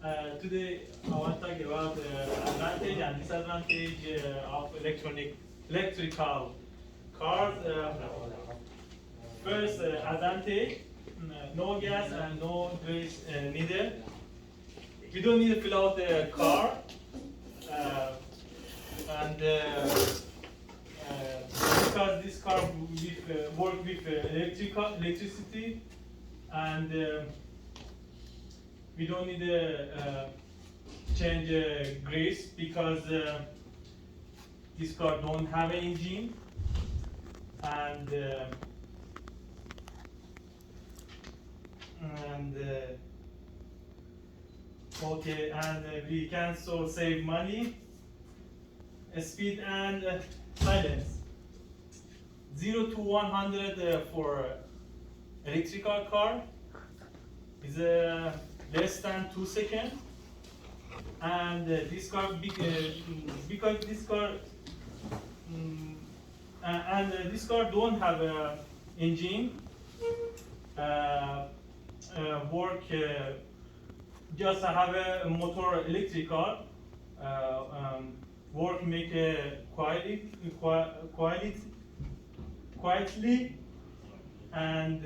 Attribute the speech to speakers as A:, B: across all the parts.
A: Today I want to talk about advantage and disadvantage of electrical cars. First, advantage: no gas and no grease needed. We don't need to fill out the car, uh, and because this car work with electricity, and we don't need to change grease because this car don't have an engine, and okay, and we can so save money, speed, and silence. 0 to 100 for electrical car is less than 2 seconds, and this car because this car and this car don't have a engine, work just have a motor electrical, work make a quietly, and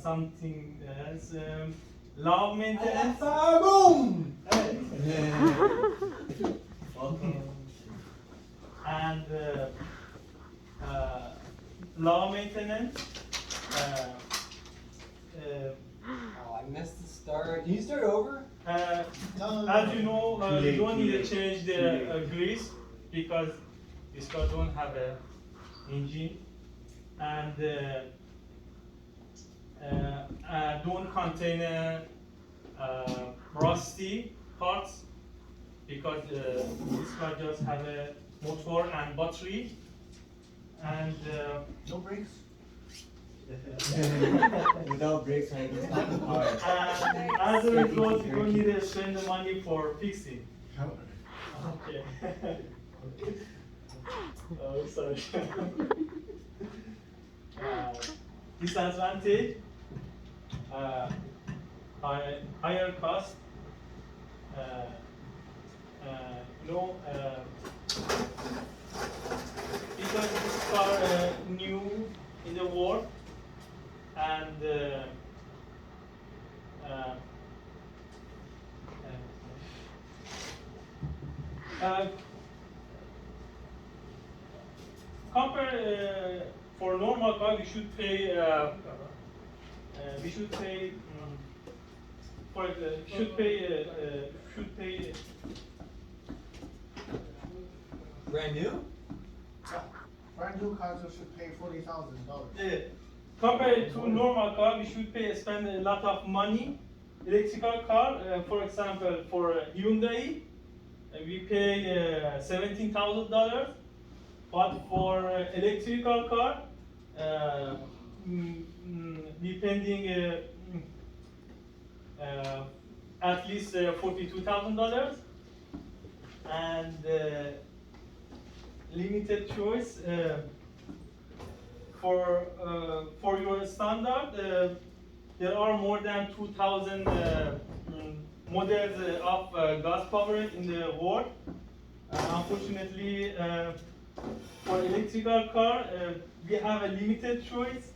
A: something else, low maintenance.
B: Boom!
A: And low maintenance.
B: Oh, I missed the start. Can you start over?
A: As you know, you don't need to change the grease because this car don't have a engine, and don't contain rusty parts because this car just have a motor and battery, and
B: No brakes? Without brakes, I can stop the car.
A: and as a result, you don't need to spend the money for fixing. Okay. Oh, sorry. Disadvantage: higher cost. No, because this car new in the world, and compare for normal car, we should pay. We should pay. For should pay.
B: Brand new?
C: Brand new cars should pay $40,000.
A: Compared to normal car, we should spend a lot of money. Electrical car, for example, for Hyundai, we pay $17,000. But for electrical car, depending at least $42,000, and limited choice for your standard. There are more than 2,000 models of gas powered in the world. Unfortunately, for electrical car, we have a limited choice,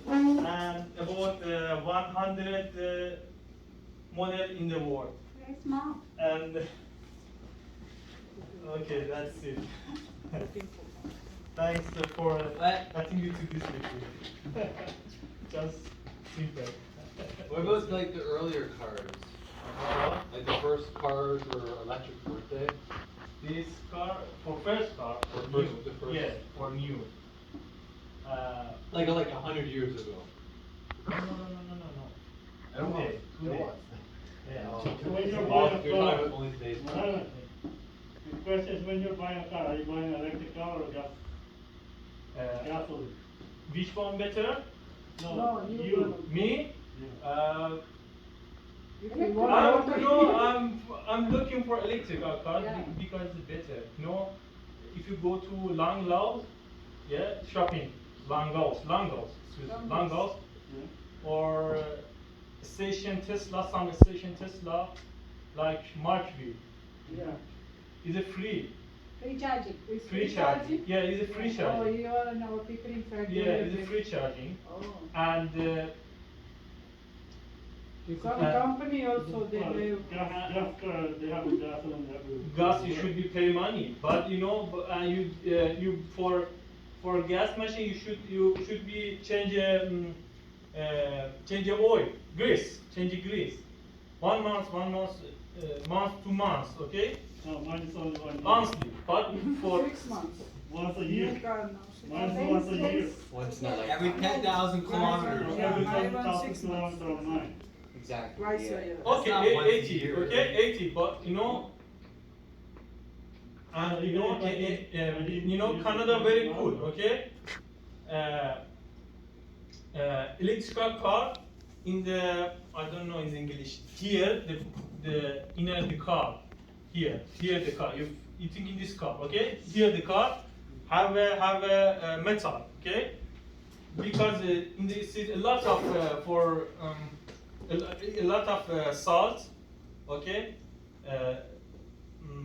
A: and about 100 model in the world.
D: Very small.
A: And okay, that's it. Thanks for letting you to this with you. Just simple.
E: What about like the earlier cars? Like the first cars were electric, weren't they?
A: This car, for first car,
E: For
A: new.
E: first- the first-
A: Yes, for new.
E: Like 100 years ago.
A: No. Today. Yeah.
F: When you're
E: You're
F: buying a
E: talking
F: car,
E: about only today's cars.
F: the question is when you're buying a car, are you buying an electric car or gasoline?
A: Which one better?
F: No,
D: you.
A: Me?
F: Yeah.
A: I'm looking for electrical car
D: Yeah.
A: because it's better. If you go to Langlaus, shopping, Langlaus, excuse me, Langlaus, or station Tesla, some station Tesla, like Mark V,
D: Yeah.
A: is it free?
D: Free charging. Is
A: Free charging. Yeah, it's a free
D: Oh,
A: charging.
D: you are in our Pickering factory.
A: Yeah, it's a free charging.
D: Oh.
A: And
D: Some company also they
F: Well,
D: have.
F: they have a gas and everything.
A: gas you should be pay money, but you know, you for gas machine you should be change oil, change grease. 1 month, month to month, okay?
F: No, mine is only 1 month.
A: Monthly, but for
D: 6 months.
F: Once a
D: New
F: year.
D: car now.
F: Mine's
D: Then
F: once a
D: says-
F: year.
B: Once not like every 10,000 kilometers.
D: Yeah,
F: Every
D: mine
F: 10,000
D: 6 months.
F: kilometers of mine.
B: Exactly.
D: Twice
B: yeah.
D: a year.
B: That's
A: okay,
B: not once a
A: 80,
B: year,
A: okay,
B: right?
A: 80, but you know, and you know, Canada very cool, okay? Electrical car in the, I don't know in English, here the inner the car, here the car. You think in this car, okay? Here the car have a metal, okay? Because in this is a lot of a lot of salt, okay?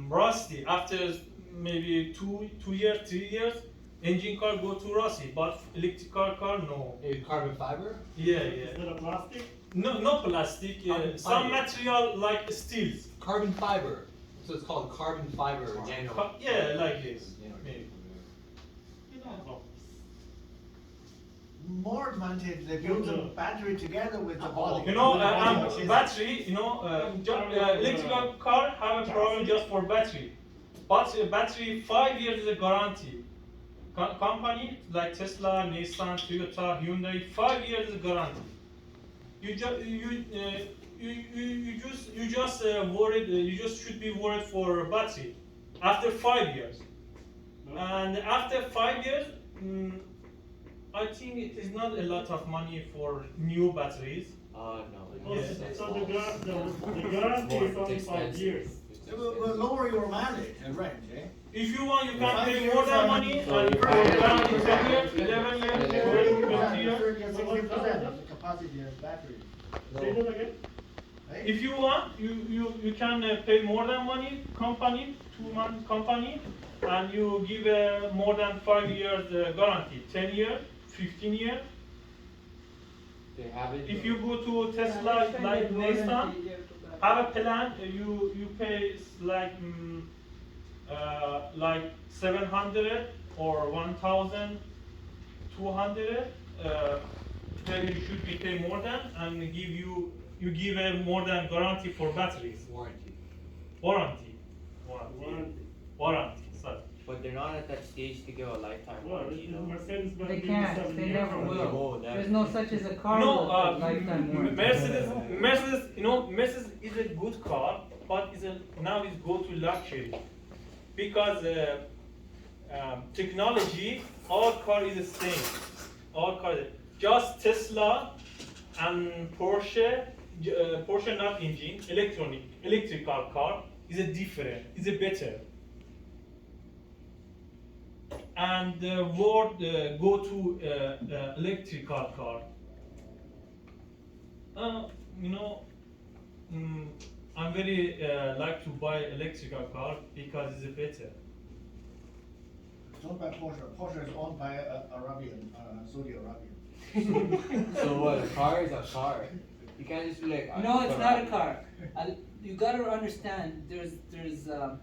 A: Rusty after maybe 2 years, 3 years, engine car go to rusty, but electrical car no.
B: Maybe carbon fiber?
A: Yeah,
F: Is
A: yeah.
F: that a plastic?
A: No plastic.
B: Carbon
A: Some
B: fiber.
A: material like steels.
B: Carbon fiber. So it's called carbon fiber or nano.
A: Yeah, like this.
B: Nano.
A: Maybe.
C: You know, more advantage, they build the battery together with the body.
A: You know,
C: Which is-
A: battery. You know, electrical car have a problem just for battery, but battery 5 years is a guarantee. Company like Tesla, Nissan, Toyota, Hyundai, 5 years is a guarantee. You just worried. You just should be worried for battery after 5 years,
F: No.
A: and after 5 years. I think it is not a lot of money for new batteries.
B: No.
F: Because-
A: Yeah.
F: So the guarantee is only 5 years.
C: It will lower your mileage and range, eh?
A: If you want, you can
C: 5
A: pay
C: years
A: more than
C: and-
A: money
B: So
A: and
B: you
A: for
B: buy-
A: guarantee 10 years, 11 years, 20 years.
C: 60% of the capacity of battery.
F: Say that again?
C: Right?
A: If you want, you can pay more than money, company, 2 month company, and you give more than 5 years guarantee, 10 years, 15 years.
B: They have it.
A: If you go to Tesla, like Nissan, have a plan, you pay like 700 or 1,200. Then you should be pay more than and you give a more than guarantee for batteries.
B: warranty.
A: Warranty. Sorry.
G: But they're not at that stage to give a lifetime
F: Well,
G: warranty, you know.
F: Mercedes
D: They
F: Benz
D: can't,
F: 7
D: they
F: years
D: never
F: from
B: will.
F: now.
B: Oh, that-
D: There's no such as a car
A: No,
D: with a lifetime warranty.
A: Mercedes, you know, Mercedes is a good car, but now it's go to luxury because technology, all car is the same. All car, just Tesla and Porsche, Porsche not engine, electrical car is a different, is a better. And the world go to electrical car. You know, I'm very like to buy electrical car because it's better.
C: It's owned by Porsche. Porsche is owned by Arabian, Saudi Arabian.
B: So what? A car is a car. You can't just be like.
H: No, it's not a car. You gotta understand, there's a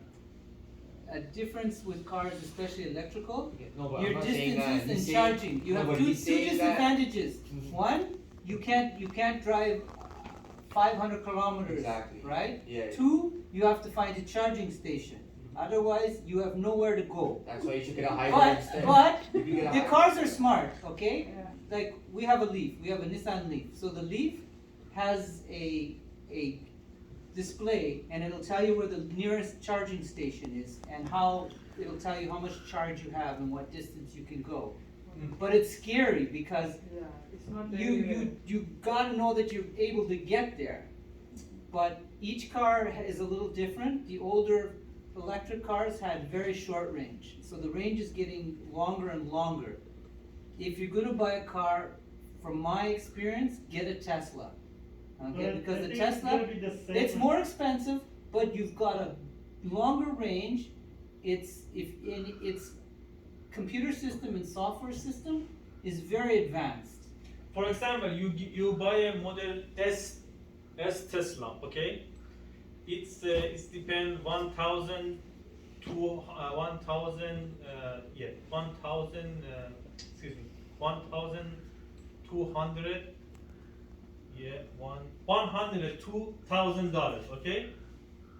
H: difference with cars, especially electrical.
B: No, but I'm
H: Your
B: not saying that.
H: distances
B: He's
H: and
B: saying-
H: charging. You
B: No,
H: have
B: but
H: two
B: he's saying that-
H: disadvantages. One, you can't drive 500 kilometers,
B: Exactly.
H: right?
B: Yeah.
H: Two, you have to find a charging station. Otherwise, you have nowhere to go.
B: That's why you should get a hybrid instead.
H: But
B: If you get a
H: the
B: hybrid-
H: cars are smart, okay?
D: Yeah.
H: Like we have a Leaf, we have a Nissan Leaf. So the Leaf has a display, and it'll tell you where the nearest charging station is, and how it'll tell you how much charge you have and what distance you can go. But it's scary because
D: Yeah, it's not
H: you gotta know that you're able to get there. But each car is a little different. The older electric cars had very short range, so the range is getting longer and longer. If you're gonna buy a car, from my experience, get a Tesla. Okay,
F: Well,
H: because
F: I
H: the
F: think
H: Tesla,
F: it'll be the same.
H: it's more expensive, but you've got a longer range. Its computer system and software system is very advanced.
A: For example, you buy a Model S Tesla, okay? It's depend 1,000 to 1,000 excuse me 1,200 $102,000, okay?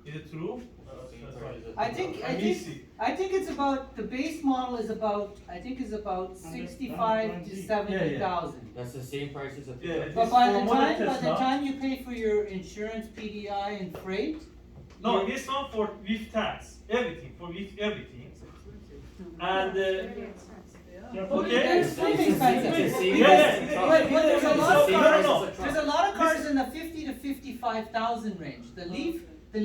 A: Is it true? That's right.
H: I think it's about, the base model is about, I think is about 65 to 70,000.
G: That's the same price as a
A: Yeah.
G: pickup.
H: But
A: This
H: by
A: for
H: the
A: Model
H: time
A: Tesla.
H: you pay for your insurance, PDI and freight,
A: No,
H: you're-
A: this one for with tax, everything with everything, and okay.
H: It's pretty expensive.
G: It's the same
A: Yeah,
G: as
A: yeah,
H: But there's a lot of
A: No,
H: cars,
A: no, no.
H: there's a lot of cars in the 50 to 55,000 range. The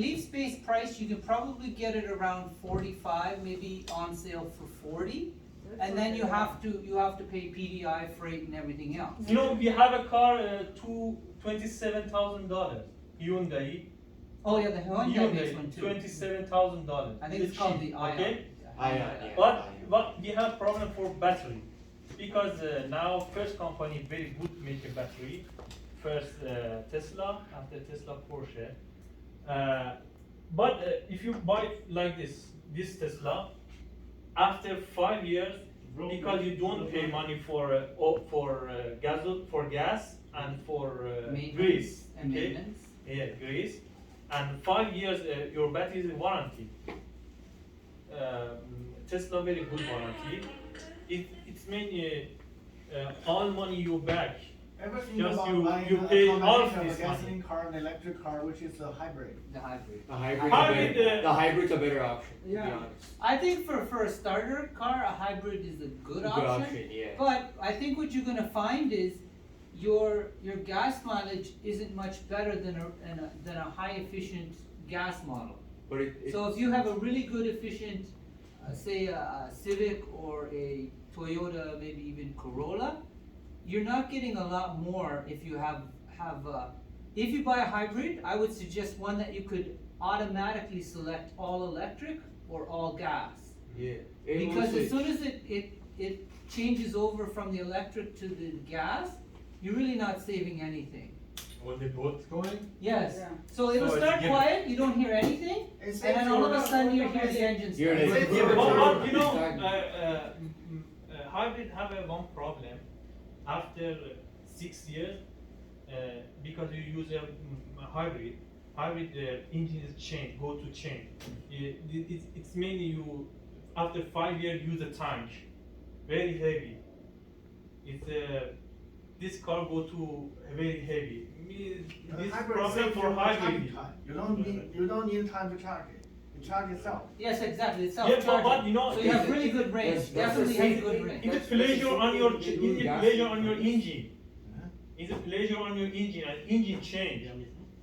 H: Leaf's base price, you can probably get it around 45, maybe on sale for 40. And then you have to pay PDI, freight and everything else.
A: You know, we have a car, $27,000, Hyundai.
H: Oh yeah, the Hyundai makes one too.
A: $27,000.
H: I think it's called the Ion.
A: Okay,
G: Yeah.
A: but we have problem for battery, because now first company very good make a battery, first Tesla, after Tesla Porsche. But if you buy like this Tesla, after 5 years, because you don't pay money for gas and for
H: Maintenance
A: grease,
H: and
A: okay?
H: maintenance.
A: Yeah, grease, and 5 years your battery is warranty. Tesla very good warranty. It's mean all money you back.
C: Ever think
A: Just
C: about
A: you-
C: buying
A: you
C: a
A: pay all
C: combination
A: of
C: of a
A: this
C: gasoline car and electric car, which is a hybrid?
H: The hybrid.
G: The hybrid's
A: Hybrid,
G: better. The hybrid's a better option, to be
D: Yeah.
G: honest.
H: I think for a starter car, a hybrid is a good option.
G: Yeah.
H: But I think what you're gonna find is your gas mileage isn't much better than a high efficient gas model.
G: But it
H: So if you have a really good efficient, say a Civic or a Toyota, maybe even Corolla, you're not getting a lot more if you if you buy a hybrid, I would suggest one that you could automatically select all electric or all gas.
G: yeah.
H: Because as soon as it changes over from the electric to the gas, you're really not saving anything.
A: When they both going?
H: Yes,
D: Yeah.
H: so it'll
A: So it's
H: start
A: given.
H: quiet, you don't hear anything,
C: It saves
H: and then all of a
C: you-
H: sudden you hear the engine
G: You're
H: start.
G: like-
C: It's given.
A: But you know,
G: Exactly.
A: hybrid have a one problem. After 6 years, because you use a hybrid engine is change, go to change. It's mainly you, after 5 years, use a tank, very heavy. It's this car go to very heavy.
C: The
A: This
C: hybrid
A: problem
C: saves
A: for
C: you
A: hybrid.
C: time. You don't need time to charge it. It charges itself.
H: Yes, exactly, it's
A: Yeah,
H: self-charging.
A: but you know,
H: So you have really good range,
G: That's the
H: definitely
G: same
H: has good
G: thing.
H: range.
A: It's a
G: That's
A: pleasure on your
G: they do in gas
A: engine. It's a pleasure on your engine and engine change,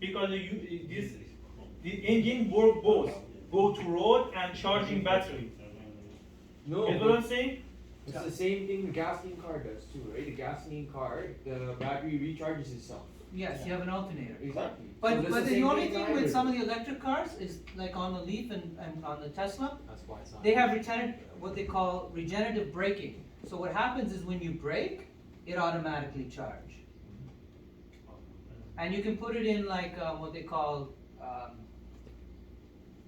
A: because the engine work both go to road and charging battery.
G: No,
A: You know what I'm saying?
G: it's the same thing the gasoline car does too, right? The gasoline car, the battery recharges itself.
H: Yes, you have an alternator.
G: Exactly.
H: But,
G: So that's
H: but the
G: same
H: only
G: as
H: thing
G: hybrid.
H: with some of the electric cars is, like on the Leaf and on the Tesla,
E: That's why it's not.
H: they have what they call regenerative braking. So what happens is when you brake, it automatically charges. And you can put it in like, what they call,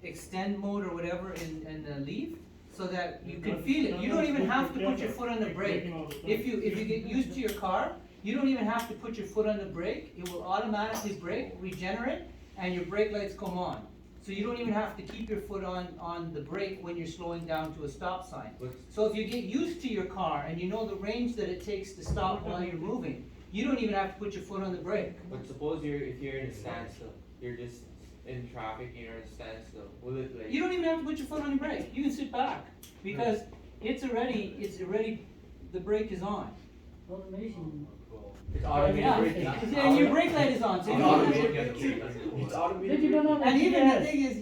H: extend mode or whatever in the Leaf, so that you can feel it. You don't even have to put your foot on the brake. If you get used to your car, you don't even have to put your foot on the brake. It will automatically brake, regenerate, and your brake lights come on. So you don't even have to keep your foot on the brake when you're slowing down to a stop sign.
G: But
H: So if you get used to your car and you know the range that it takes to stop while you're moving, you don't even have to put your foot on the brake.
G: But suppose if you're in a standstill, you're just in traffic, you're in a standstill. Will it like?
H: You don't even have to put your foot on the brake. You can sit back because it's already, the brake is on.
D: Automation.
G: It's automated
H: Yeah,
G: braking.
H: and your brake light is on, so you
G: It's
H: don't have
G: automated.
H: to.
G: It's automated
D: Did you don't
G: braking.
D: know
H: And even the
D: GPS?
H: thing is,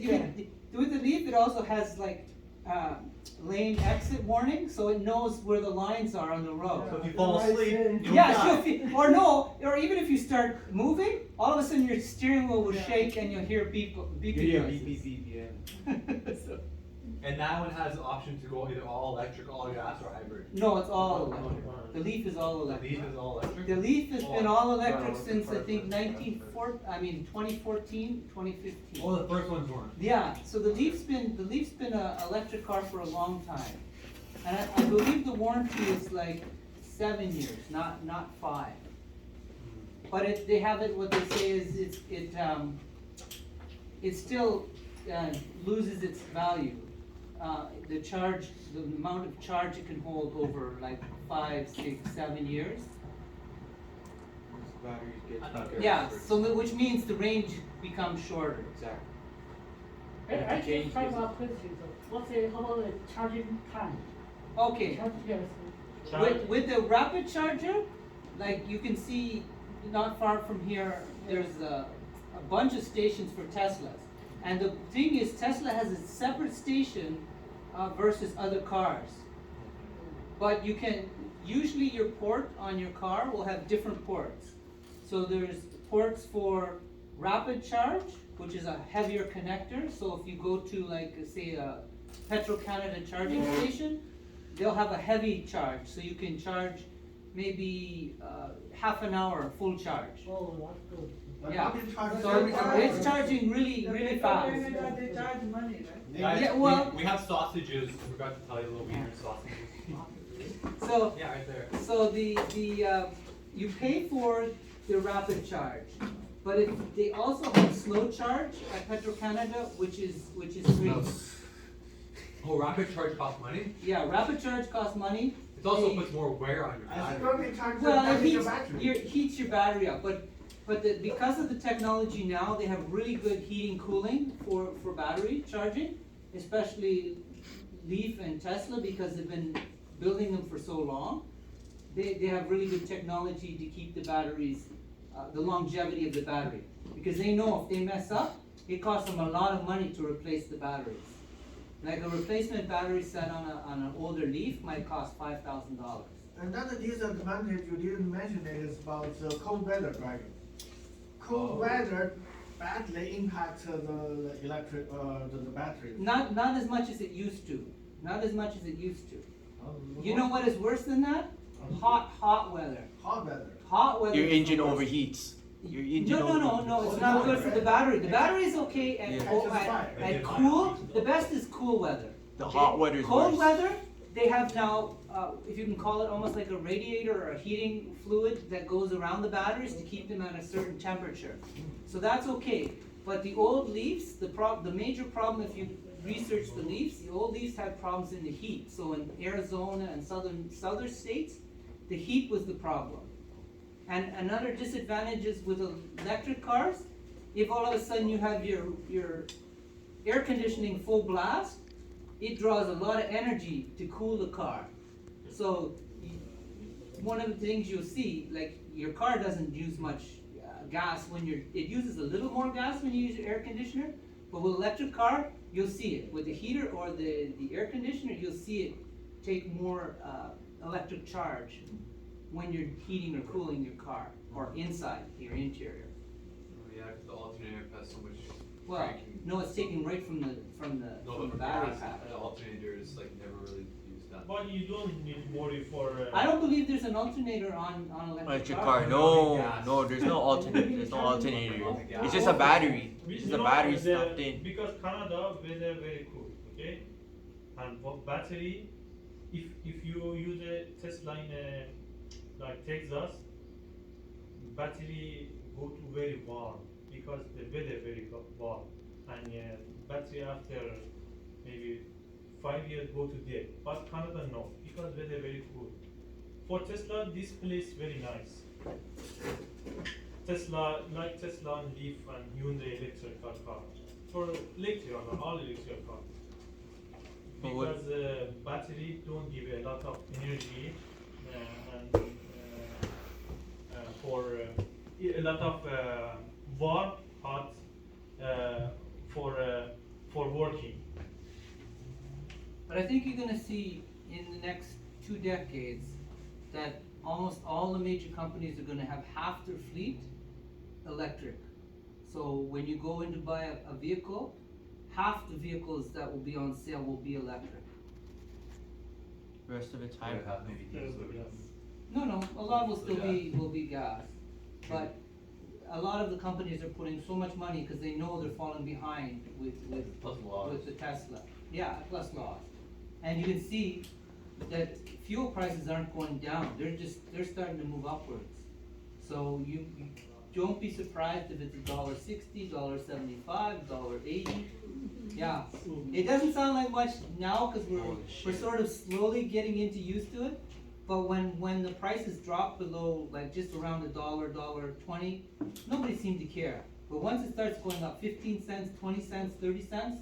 H: with the Leaf, it also has like lane exit warning, so it knows where the lines are on the road.
E: So if you fall asleep, you'll
H: Yeah,
E: die.
H: so if you, or no, or even if you start moving, all of a sudden your steering wheel will shake and you'll hear beeping
G: Yeah,
H: noises.
G: beep, beep, beep, yeah.
H: So-
E: And that one has the option to go either all electric, all gas, or hybrid.
H: No, it's all electric. The Leaf is all
E: The
H: electric.
E: Leaf is all electric?
H: The Leaf has been all electric
G: no,
H: since I
G: it's
H: think
G: a
H: 2014, 2015.
E: Oh, the first ones weren't.
H: Yeah, so the Leaf's been a electric car for a long time. And I believe the warranty is like 7 years, not 5. But they have it, what they say is it still loses its value. The amount of charge it can hold over like 5, 6, 7 years.
G: Batteries get thicker.
H: Yeah, so which means the range becomes shorter.
G: Exactly.
F: I just have a question. What's the, how about the charging time?
H: Okay,
F: Yes.
H: with the rapid charger, like you can see not far from here, there's a bunch of stations for Teslas. And the thing is, Tesla has a separate station versus other cars. But you can, usually your port on your car will have different ports. So there's ports for rapid charge, which is a heavier connector. So if you go to like, say, a Petro-Canada charging station, they'll have a heavy charge, so you can charge maybe half an hour full charge.
F: Oh, that's good.
C: But
H: Yeah.
C: rapid charge
H: So
C: every time.
H: it's charging really fast.
D: They charge money, right?
E: Guys,
H: Yeah, well-
E: we have sausages. I forgot to tell you, little wiener sausages.
H: So,
E: Yeah, right there.
H: so you pay for the rapid charge, but they also have slow charge at Petro-Canada, which is free.
E: Oh, rapid charge costs money?
H: Yeah, rapid charge costs money.
E: It also
H: They-
E: puts more wear on your
C: I think
E: battery.
C: only times
H: Well,
C: that
H: it
C: damage
H: heats
C: your battery.
H: heats your battery up, but because of the technology now, they have really good heating cooling for battery charging, especially Leaf and Tesla, because they've been building them for so long. They have really good technology to keep the batteries, the longevity of the battery, because they know if they mess up, it costs them a lot of money to replace the batteries. Like a replacement battery set on an older Leaf might cost $5,000.
C: Another disadvantage you didn't mention is about cold weather driving. Cold weather badly impacts the electric, the battery.
H: Not as much as it used to. Not as much as it used to. You
C: Oh,
H: know what is worse than that? Hot weather.
C: Hot weather.
H: Hot weather.
I: Your
H: is the
I: engine
H: worst.
I: overheats. Your engine
H: No, it's not good for the battery. The battery is okay at,
I: Yeah.
H: at cool. The best is cool weather.
I: The
H: okay?
I: hot weather is
H: Cold
I: worse.
H: weather, they have now, if you can call it almost like a radiator or a heating fluid that goes around the batteries to keep them at a certain temperature. So that's okay. But the old Leafs, the major problem, if you research the Leafs, the old Leafs had problems in the heat. So in Arizona and southern states, the heat was the problem. And another disadvantage is with electric cars, if all of a sudden you have your air conditioning full blast, it draws a lot of energy to cool the car. So one of the things you'll see, like your car doesn't use much gas it uses a little more gas when you use your air conditioner, but with electric car, you'll see it. With the heater or the air conditioner, you'll see it take more electric charge when you're heating or cooling your car or inside your interior.
E: Oh, yeah, 'cause the alternator has so much
H: Well,
E: cranking.
H: no, it's taking right from the
E: No, but for
H: battery
E: gas,
H: pack.
E: the alternator is like never really used that.
A: But you don't need worry for.
H: I don't believe there's an alternator on electric
I: Electric
H: car.
I: car, no,
E: Gas.
I: no, there's no alternator, there's no alternator.
E: Gas.
I: It's just a battery.
A: We-
I: It's
A: you
I: just a
A: know,
I: battery
A: the-
I: stuffed in.
A: Because Canada weather very cool, okay? And for battery, if you use a Tesla in like Texas, battery go to very warm because the weather very warm, and battery after maybe 5 years go to dead. But Canada no, because weather very cool. For Tesla, this place very nice. Tesla, like Tesla and Leaf and Hyundai electrical car. For electrical, all electrical car.
I: But what-
A: Because battery don't give a lot of energy and for a lot of warm, hot for working.
H: But I think you're gonna see in the next 2 decades that almost all the major companies are gonna have half their fleet electric. So when you go in to buy a vehicle, half the vehicles that will be on sale will be electric.
I: Rest of it's
E: I would
I: hybrid.
E: have maybe diesel.
H: No, a lot will still be gas, but a lot of the companies are putting so much money because they know they're falling behind
E: Plus laws.
H: with the Tesla. Yeah, plus laws. And you can see that fuel prices aren't going down, they're starting to move upwards. So you don't be surprised if it's $1.60, $1.75, $1.80. Yeah, it doesn't sound like much now because
I: Holy
H: we're
I: shit.
H: sort of slowly getting used to it. But when the prices drop below like just around $1.20, nobody seemed to care. But once it starts going up 15 cents, 20 cents, 30 cents,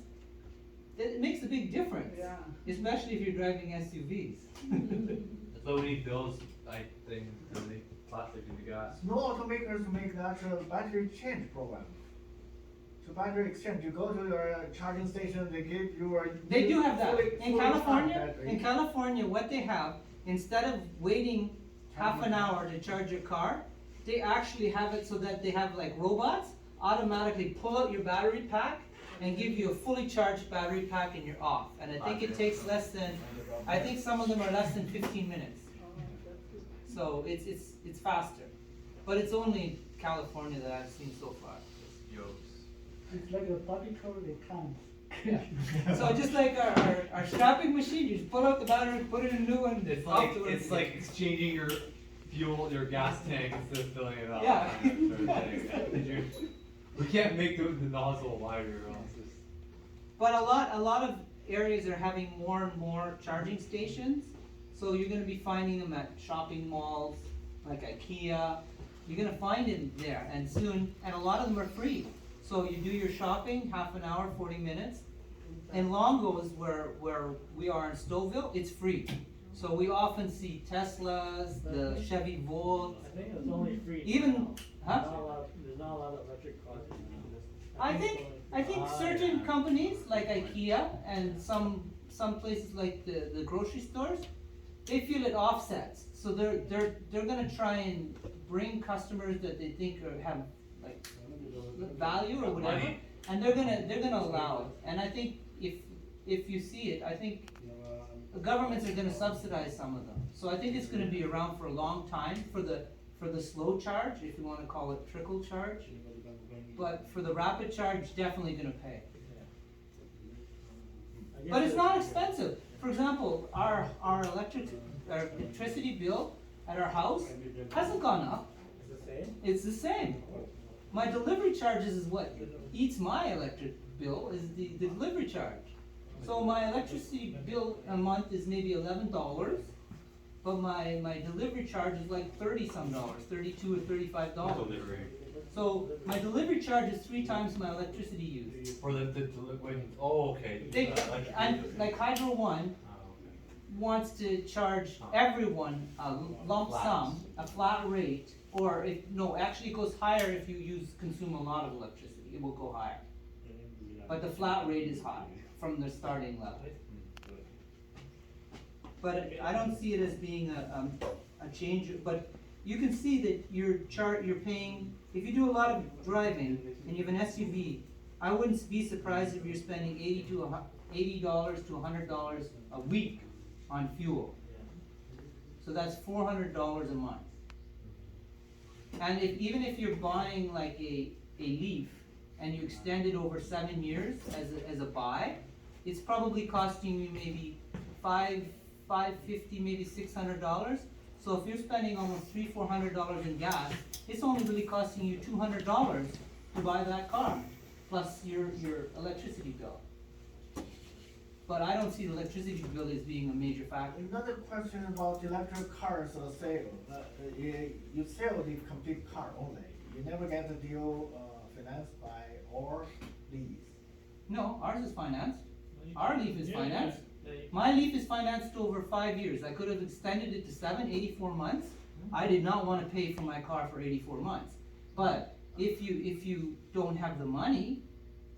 H: it makes a big difference.
D: Yeah.
H: Especially if you're driving SUVs.
E: That's why we need bills, I think, to make plastic into gas.
C: No automakers make that battery change program. So battery exchange, you go to your charging station, they give you a.
H: They do have that.
C: fully-
H: In
C: fully charged
H: California,
C: battery.
H: what they have, instead of waiting half an hour to charge your car, they actually have it so that they have like robots automatically pull out your battery pack and give you a fully charged battery pack and you're off. And I think it takes less than, I think some of them are less than 15 minutes. So it's faster. But it's only California that I've seen so far.
E: Yokes.
F: It's like a particle, they can't.
H: Yeah. So just like our strapping machine, you just pull out the battery, put it in a new one.
E: It's
H: off
E: like,
H: to it
E: it's
H: again.
E: like exchanging your fuel, your gas tank instead of filling it up.
H: Yeah.
E: We can't make the nozzle wider or else it's.
H: But a lot of areas are having more and more charging stations. So you're gonna be finding them at shopping malls, like IKEA. You're gonna find them there and soon, and a lot of them are free. So you do your shopping, half an hour, 40 minutes. In Longos, where we are in Stouffville, it's free. So we often see Teslas, the Chevy Volt.
F: I think it's only free.
H: Even- huh?
F: There's not a lot of electric cars.
H: I think certain companies like IKEA and some places like the grocery stores, they feel it offsets. So they're gonna try and bring customers that they think have like value or whatever,
E: Money.
H: and they're gonna allow it. And I think if you see it, I think the governments are gonna subsidize some of them. So I think it's gonna be around for a long time for the slow charge, if you wanna call it trickle charge. But for the rapid charge, definitely gonna pay. But it's not expensive. For example, our electricity bill at our house hasn't gone up.
F: It's the same?
H: It's the same. My delivery charges is what eats my electric bill is the delivery charge. So my electricity bill a month is maybe $11, but my delivery charge is like $30-some, $32 or $35. So my delivery charge is 3 times my electricity use.
E: For the when, oh, okay.
H: They,
E: Electric
H: and
E: users.
H: like Hydro One
E: Oh, okay.
H: wants to charge everyone a lump
E: Flat.
H: sum, a flat rate, or actually it goes higher if you consume a lot of electricity, it will go higher. But the flat rate is high from the starting level. But I don't see it as being a change, but you can see that you're paying, if you do a lot of driving and you have an SUV, I wouldn't be surprised if you're spending $80 to $100 a week on fuel. So that's $400 a month. And even if you're buying like a Leaf and you extend it over 7 years as a buy, it's probably costing you maybe $550, maybe $600. So if you're spending almost $300-400 in gas, it's only really costing you $200 to buy that car, plus your electricity bill. But I don't see the electricity bill as being a major factor.
C: Another question about electric cars sale. You sell the complete car only. You never get the deal financed by or lease.
H: No, ours is financed. Our Leaf is financed. My Leaf is financed over 5 years. I could have extended it to 84 months. I did not want to pay for my car for 84 months. But if you don't have the money,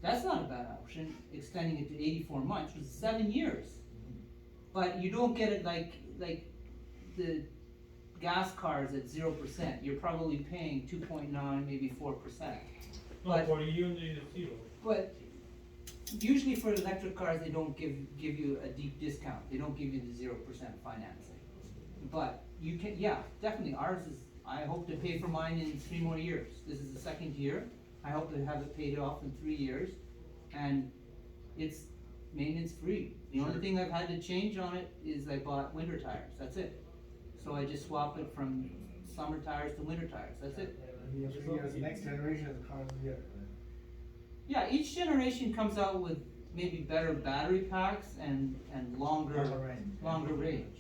H: that's not a bad option, extending it to 84 months, which is 7 years. but you don't get it like the gas cars at 0%. You're probably paying 2.9, maybe 4%.
A: No,
H: But-
A: for Hyundai it's zero.
H: But usually for electric cars, they don't give you a deep discount. They don't give you the 0% financing. But you can, yeah, definitely. Ours is. I hope to pay for mine in 3 more years. This is the 2nd year. I hope to have it paid off in 3 years, and it's maintenance free. The only thing I've had to change on it is I bought winter tires. That's it. So I just swap it from summer tires to winter tires. That's it.
C: In 3 years, the next generation of cars here.
H: Yeah, each generation comes out with maybe better battery packs and longer range.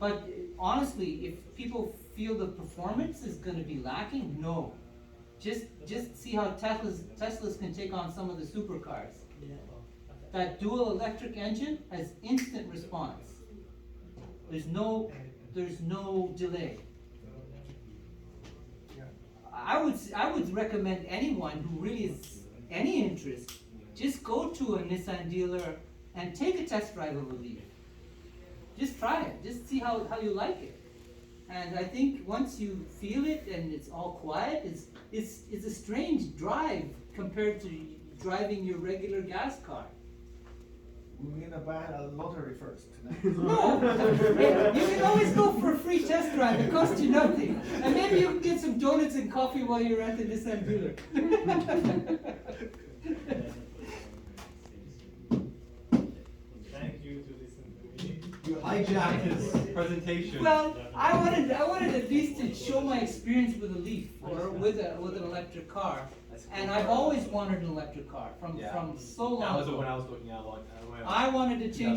H: But honestly, if people feel the performance is going to be lacking, no. Just see how Teslas can take on some of the supercars. That dual electric engine has instant response. There's no delay. I would recommend anyone who really has any interest, just go to a Nissan dealer and take a test drive of a Leaf. Just try it. Just see how you like it. And I think once you feel it and it's all quiet, it's a strange drive compared to driving your regular gas car.
C: We're gonna buy a lottery first.
H: No, you can always go for a free test drive. It costs you nothing, and maybe you can get some donuts and coffee while you're at the Nissan dealer.
A: Thank you to listen to me.
E: You hijacked his presentation.
H: Well, I wanted at least to show my experience with a Leaf or with an electric car, and I've always wanted an electric car from so long
E: That was
H: ago.
E: when I was looking at a long time.
H: I wanted to change